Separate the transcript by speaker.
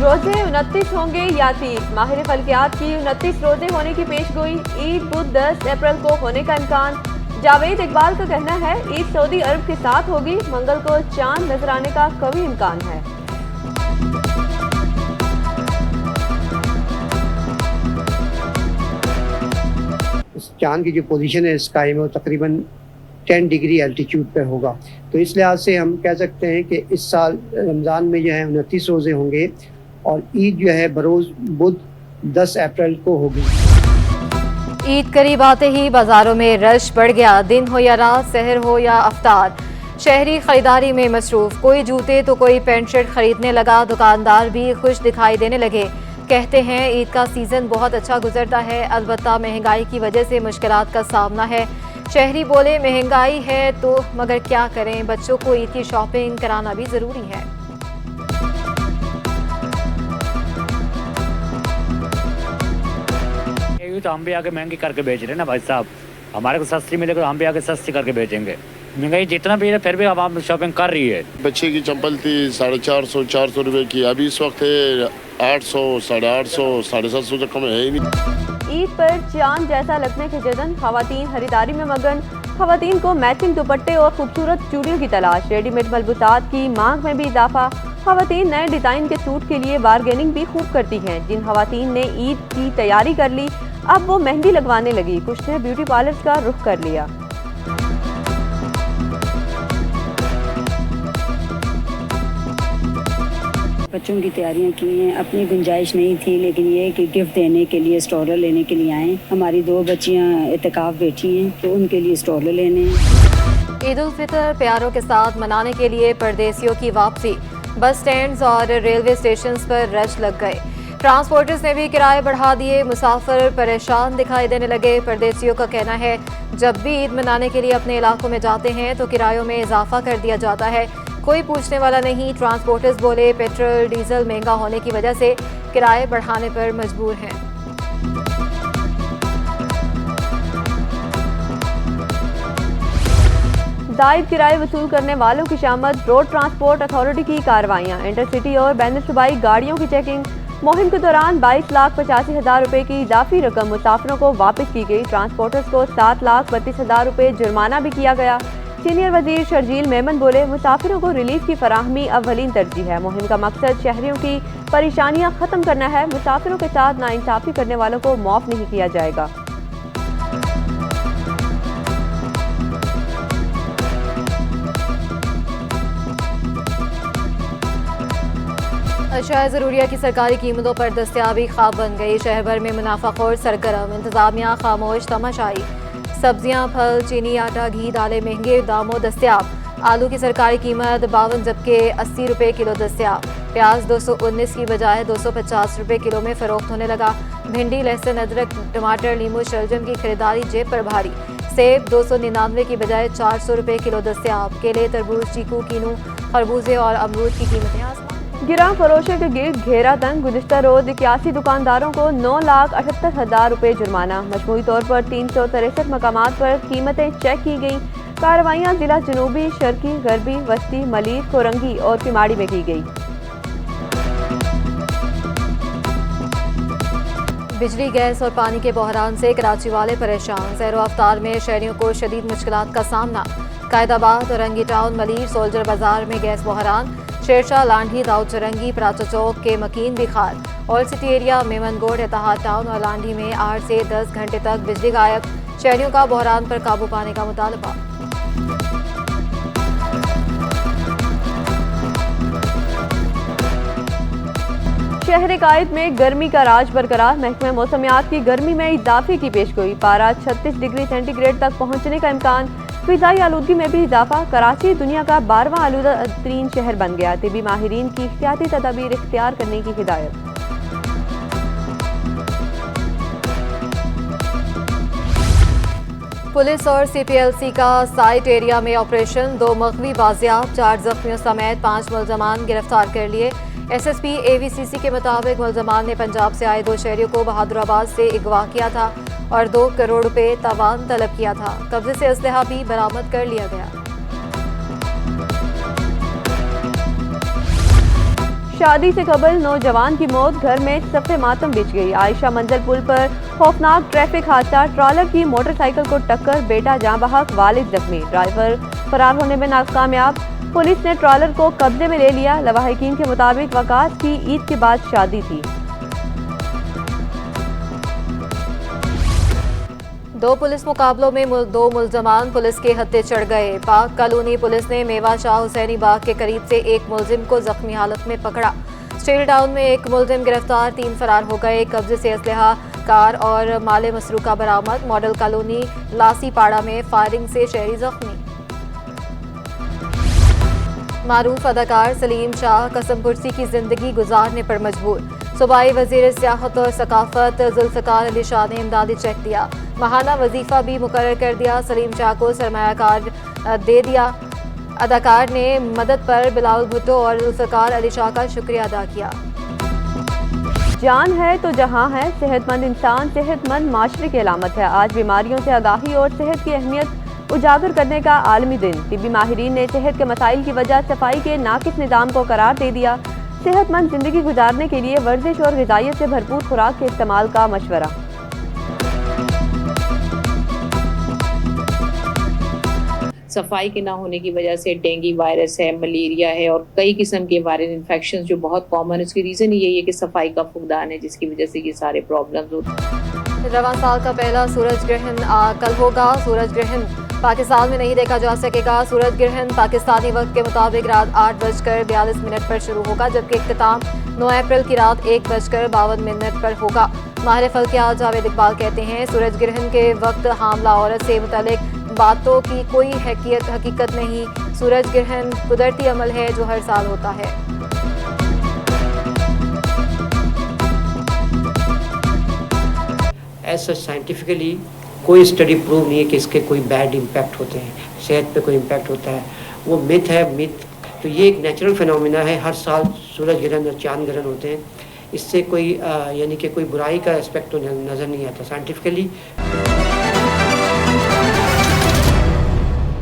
Speaker 1: रोजे 29 होंगे या 30। माहिर फल्कियात की 29 रोजे होने की पेशगोई। ईद बुध 10 अप्रैल को होने का इम्कान। जावेद इकबाल का कहना है ईद सऊदी अरब के साथ होगी। मंगल को चांद नजर आने का कभी इम्कान है।
Speaker 2: चांद की जो पोजीशन है स्काई में वो तकरीबन 10 डिग्री एल्टीट्यूड पे होगा, तो इस लिहाज से हम कह सकते हैं कि इस साल रमज़ान में जो है 29 रोज़े होंगे और ईद जो है बरोज़ बुध 10 अप्रैल को होगी।
Speaker 3: ईद करीब आते ही बाजारों में रश बढ़ गया। दिन हो या रात, सहर हो या अफ्तार, शहरी खरीदारी में मसरूफ। कोई जूते तो कोई पैंट शर्ट खरीदने लगा। दुकानदार भी खुश दिखाई देने लगे। कहते हैं ईद का सीजन बहुत अच्छा गुजरता है, अलबत्ता महंगाई की वजह से मुश्किलात का सामना है। शहरी बोले महंगाई है तो मगर क्या करें, बच्चों को ईद की शॉपिंग कराना भी जरूरी है।
Speaker 4: तो हम भी आगे महंगी करके बेच रहे हैं ना भाई साहब, हमारे को सस्ती मिलेगी तो हम भी आगे सस्ती करके बेचेंगे। महंगाई जितना भी है फिर भी आवाम शॉपिंग कर रही है।
Speaker 5: बच्चे की चप्पल थी 450 रुपए की, अभी इस वक्त है 800, 850, 750 तक कम है ही नहीं।
Speaker 1: ईद पर चांद जैसा लगने के जश्न, खवातीन खरीदारी में मगन। खवातीन को मैचिंग दुपट्टे और खूबसूरत चूड़ियों की तलाश। रेडीमेड मलबूसात की मांग में भी इजाफा। खवातीन नए डिजाइन के सूट के लिए बारगेनिंग भी खूब करती हैं। जिन खवातीन ने ईद की तैयारी कर ली अब वो मेहंदी लगवाने लगी। कुछ ने ब्यूटी पार्लर का रुख कर लिया।
Speaker 6: बच्चों की तैयारियां की हैं, अपनी गुंजाइश नहीं थी, लेकिन ये कि गिफ्ट देने के लिए स्टॉलर लेने के लिए आए। हमारी 2 बच्चियां इत्तेकाफ बैठी हैं तो उनके लिए स्टॉलर लेने हैं।
Speaker 3: ईद उल फितर प्यारों के साथ मनाने के लिए परदेसियों की वापसी। बस स्टैंड्स और रेलवे स्टेशन पर रश लग गए। ट्रांसपोर्टर्स ने भी किराए बढ़ा दिए। मुसाफिर परेशान दिखाई देने लगे। परदेसियों का कहना है जब भी ईद मनाने के लिए अपने इलाकों में जाते हैं तो किरायों में इजाफा कर दिया जाता है, कोई पूछने वाला नहीं। ट्रांसपोर्टर्स बोले पेट्रोल डीजल महंगा होने की वजह से किराए बढ़ाने पर मजबूर हैं।
Speaker 1: जायद किराए वसूल करने वालों की शामद। रोड ट्रांसपोर्ट अथॉरिटी की कार्रवाइयां। इंटरसिटी और बैनुल सूबाई गाड़ियों की चेकिंग। मुहिम के दौरान 22,85,000 रुपए की इजाफी रकम मुसाफिरों को वापस की गई। ट्रांसपोर्टर्स को 7,32,000 रुपए जुर्माना भी किया गया। सीनियर वजीर शर्जील मेमन बोले मुसाफिरों को रिलीफ की फराहमी अव्वलीन तरजीह है। मुहिम का मकसद शहरियों की परेशानियां खत्म करना है। मुसाफिरों के साथ नाइंसाफी करने वालों को माफ नहीं किया जाएगा।
Speaker 3: अशिया ज़रूरिया की सरकारी कीमतों पर दस्तयाबी ख्वाब बन गई। शहर भर में मुनाफाखोर सरगर्म, इंतजामिया खामोश तमाशाई। सब्जियां, फल, चीनी, आटा, घी, दालें महंगे दामों दस्तयाब। आलू की सरकारी कीमत 52 जबकि 80 रुपये किलो दस्तयाब। प्याज 219 की बजाय 250 रुपये किलो में फरोख्त होने लगा। भिंडी, लहसुन, अदरक, टमाटर, नींबू, शलजम की खरीदारी जेब पर भारी। सेब 299 की बजाय 400 रुपये किलो दस्तयाब। केले, तरबूज, चीकू, कीनू, खरबूजे और अमरूद की कीमतें आसमान।
Speaker 1: गिरा फरोशों के गिर्द घेरा तंग। गुज़िश्ता रोज 81 दुकानदारों को 9,78,000 रुपए जुर्माना। मजमूई तौर पर 363 मकामात पर कीमतें चेक की गई। कार्रवाइयाँ जिला जनूबी, शर्की, गरबी, वस्ती, मलीर, कोरंगी और किमाड़ी में की गई।
Speaker 3: बिजली, गैस और पानी के बहरान से कराची वाले परेशान। सैरो अफ्तार में शहरियों को शदीद मुश्किलात का सामना। कायदाबाद, रंगी टाउन, मलीर, सोल्जर बाजार में गैस बहरान। शेरशाह, लांढी, दाऊद चरंगी, प्राचा चौक के मकीन बिखार। ओल्ड सिटी एरिया, मेमनगोड, इत्तेहाद टाउन और लांढी में 8 से 10 घंटे तक बिजली गायब। शहरियों का बहरान पर काबू पाने का मुतालबा।
Speaker 1: शहर कायद में गर्मी का राज बरकरार। महकमे मौसमियात की गर्मी में इजाफे की पेशगोई। पारा 36 डिग्री सेंटीग्रेड तक पहुंचने का इम्कान। फिजाई आलूदगी में भी इजाफा। कराची दुनिया का 12वां आलूदा तरीन शहर बन गया। तिबी माहिरीन की एहतियाती तदाबीर इख्तियार करने की हिदायत।
Speaker 3: पुलिस और CPLC का साइट एरिया में ऑपरेशन। 2 मगवी बाजियाब, 4 जख्मियों समेत 5 मुलजमान गिरफ्तार कर लिए। SSP AVCC के मुताबिक मुलजमान ने पंजाब से आए 2 शहरियों को बहादुराबाद से अगवा किया था और 2 करोड़ रुपए तावान तलब किया था। कब्जे से असलहा भी बरामद कर लिया गया।
Speaker 1: शादी से कबल नौजवान की मौत, घर में सफ़े मातम बिछ गई। आयशा मंजिल पुल पर खौफनाक ट्रैफिक हादसा, ट्रॉलर की मोटरसाइकिल को टक्कर, बेटा जाँ बहक, वालिद जख्मी, ड्राइवर फरार होने में नाकामयाब। पुलिस ने ट्रॉलर को कब्जे में ले लिया। लवाहिकीन के मुताबिक वकास की ईद के बाद शादी थी।
Speaker 3: दो पुलिस मुकाबलों में दो मुल्जमान पुलिस के हत्थे चढ़ गए। पाक कॉलोनी पुलिस ने मेवा शाह हुसैनी बाग के करीब से एक मुलजिम को जख्मी हालत में पकड़ा। स्टील टाउन में एक मुलजिम गिरफ्तार, 3 फरार हो गए। कब्जे से असलहा, कार और माले मसरूका बरामद। मॉडल कॉलोनी लासी पाड़ा में फायरिंग से शहरी जख्मी। मारूफ अदाकार सलीम शाह कसम पुरसी की जिंदगी गुजारने पर मजबूर। सूबाई वजीर सियाहत और सकाफत जुल्फ़िकार अली शाह ने इमदादी चेक दिया। माहाना वजीफा भी मुकर्रर कर दिया। सलीम शाह को सरमायाकार दे दिया। अदाकार ने मदद पर बिलावल भुट्टो और जुल्फ़िकार अली शाह का शुक्रिया अदा किया।
Speaker 1: जान है तो जहां है। सेहतमंद इंसान सेहतमंद माशरे की अलामत है। आज बीमारियों से आगाही और सेहत की अहमियत उजागर करने का आलमी दिन। तिब्बी माहिरीन ने सेहत के मसाइल की वजह सफाई के नाकिस निज़ाम को करार दे दिया। सेहतमंद जिंदगी गुजारने के लिए वर्जिश और ग़िज़ाइयत से भरपूर खुराक के इस्तेमाल का मशवरा।
Speaker 7: सफाई के ना होने की वजह से डेंगू वायरस है, मलेरिया है और कई किस्म के वायरल इन्फेक्शन जो बहुत कॉमन है। उसकी रीज़न यही है कि सफाई का फुकदान है, जिसकी वजह से ये सारे प्रॉब्लम्स होते हैं।
Speaker 3: रवां साल का पहला सूरज ग्रहण कल होगा। सूरज ग्रहण पाकिस्तान में नहीं देखा जा सकेगा। सूरज ग्रहण पाकिस्तानी वक्त के मुताबिक रात 8:42 पर शुरू होगा, जबकि इख्तिताम 9 अप्रैल की रात 1:52 पर होगा। माहिर फल्कियात जावेद इकबाल कहते हैं, सूरज ग्रहण के वक्त हामला औरत से मुतल्लिक बातों की कोई हकीकत नहीं। सूरज ग्रहण कुदरती अमल है जो हर साल होता है।
Speaker 2: ऐसा साइंटिफिकली कोई स्टडी प्रूव नहीं है कि इसके कोई बैड इम्पैक्ट होते हैं, सेहत पे कोई इम्पैक्ट होता है। वो मिथ है, मिथ। तो ये एक नेचुरल फिनोमिना है। हर साल सूरज ग्रहण और चांद ग्रहण होते हैं। इससे कोई यानी कि कोई बुराई का एस्पेक्ट तो नज़र नहीं आता साइंटिफिकली।